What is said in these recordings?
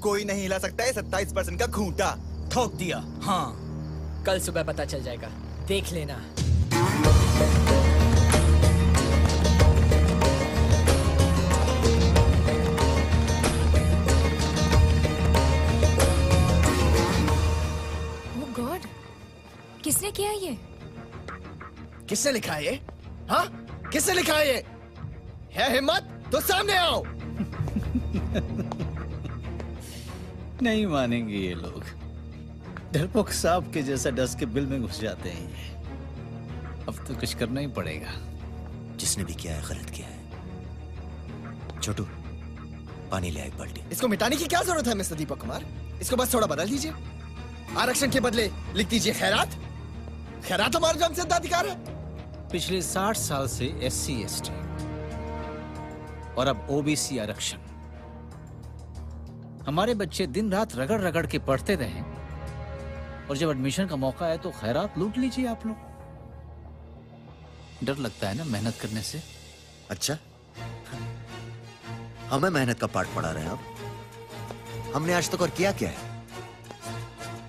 कोई नहीं हिला सकता है 27% का खूंटा। ठोक दिया। हाँ, कल सुबह पता चल जाएगा, देख लेना। ओह गॉड, किसने किया ये? किसने लिखा है ये? हाँ, किसने लिखा है ये? है हिम्मत तो सामने आओ। नहीं मानेंगे ये लोग। डरपोक सांप के जैसा डस के बिल में घुस जाते हैं। अब तो कुछ करना ही पड़ेगा। जिसने भी किया है गलत किया है। छोटू, पानी ले आ एक बाल्टी। इसको मिटाने की क्या जरूरत है मिस्टर दीपक कुमार? इसको बस थोड़ा बदल दीजिए। आरक्षण के बदले लिख दीजिए खैरात। खैरात हमारा जन्मसिद्ध अधिकार है। पिछले 60 साल से SC ST और अब OBC आरक्षण। हमारे बच्चे दिन रात रगड़ रगड़ के पढ़ते रहे और जब एडमिशन का मौका है तो खैरात लूट लीजिए आप लोग। डर लगता है ना मेहनत करने से। अच्छा, हमें मेहनत का पाठ पढ़ा रहे हैं आप। हमने आज तक और किया क्या है?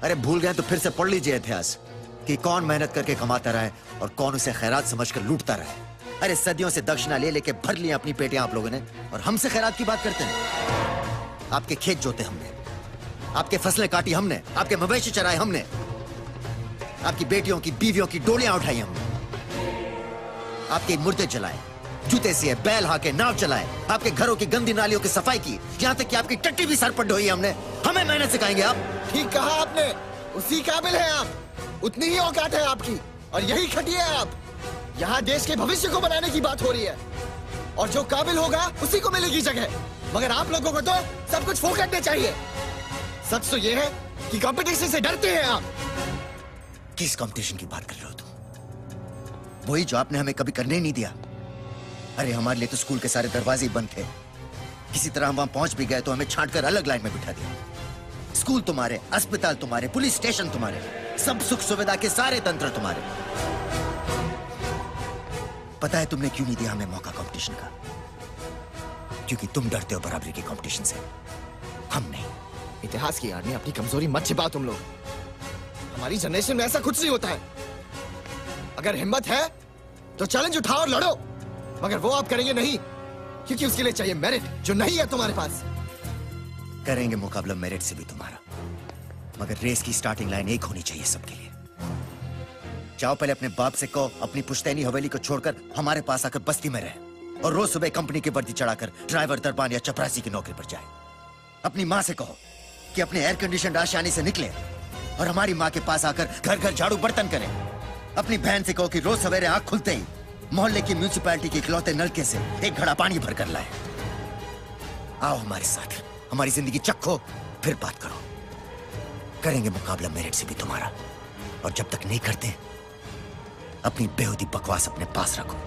अरे भूल गए तो फिर से पढ़ लीजिए इतिहास कि कौन मेहनत करके कमाता रहा है और कौन उसे खैरात समझकर लूटता रहा है। अरे सदियों से दक्षिणा ले लेके भर लिया अपनी पेटियां आप लोगों ने, और हमसे खैरात की बात करते हैं। आपके खेत जोते हमने, आपके फसलें काटी हमने, आपके मवेशी चराए हमने, आपकी बेटियों की बीवियों की डोलियां उठाई हमने, आपके मुर्दे जलाए, जूते सिए, बैल हाके, नाव चलाए, आपके घरों की गंदी नालियों की सफाई की, यहां तक कि आपकी टट्टी भी सर पर ढोई हमने। हमें मेहनत सिखाएंगे आप? ठीक कहा आपने, उसी काबिल है आप, उतनी ही औकात है आपकी, और यही खटिए आप। यहाँ देश के भविष्य को बनाने की बात हो रही है, और जो काबिल होगा उसी को मिलेगी जगह। मगर आप लोगों को तो सब कुछ फोकट में चाहिए। सच तो ये है कि कंपटीशन से डरते हैं आप। किस कंपटीशन की बात कर रहे हो तुम? वही जो आपने हमें कभी करने नहीं दिया। अरे हमारे लिए तो स्कूल के सारे दरवाजे बंद थे। किसी तरह हम वहां पहुंच भी गए तो हमें छांटकर अलग लाइन में बिठा दिया। स्कूल तुम्हारे, अस्पताल तुम्हारे, पुलिस स्टेशन तुम्हारे, सब सुख सुविधा के सारे तंत्र तुम्हारे। पता है तुमने क्यों नहीं दिया हमें मौका कंपटीशन का? क्योंकि तुम डरते हो बराबरी के कंपटीशन से, हम नहीं। इतिहास की याद में अपनी कमजोरी मत छिपाओ तुम लोग। हमारी जनरेशन में ऐसा कुछ नहीं होता है। अगर हिम्मत है तो चैलेंज उठाओ और लड़ो, मगर वो आप करेंगे नहीं, क्योंकि उसके लिए चाहिए मेरिट, जो नहीं है तुम्हारे पास। करेंगे मुकाबला मेरिट से भी तुम्हारा, मगर रेस की स्टार्टिंग लाइन एक होनी चाहिए सबके लिए। जाओ पहले अपने बाप से कहो अपनी पुश्तैनी हवेली को छोड़कर हमारे पास आकर बस्ती में रहे, और रोज सुबह कंपनी की वर्दी चढ़ाकर ड्राइवर, दरबान या चपरासी की नौकरी पर जाए। अपनी माँ से कहो कि अपने एयर कंडीशन आशियाने से निकले और हमारी माँ के पास आकर घर घर झाड़ू बर्तन करें। अपनी बहन से कहो कि रोज सवेरे आंख खुलते ही मोहल्ले की म्यूनिसिपैलिटी के इकलौते नलके से एक घड़ा पानी भर कर लाए। आओ हमारे साथ, हमारी जिंदगी चखो, फिर बात करो। करेंगे मुकाबला मेरिट से भी तुम्हारा, और जब तक नहीं करते अपनी बेहूदी बकवास अपने पास रखो।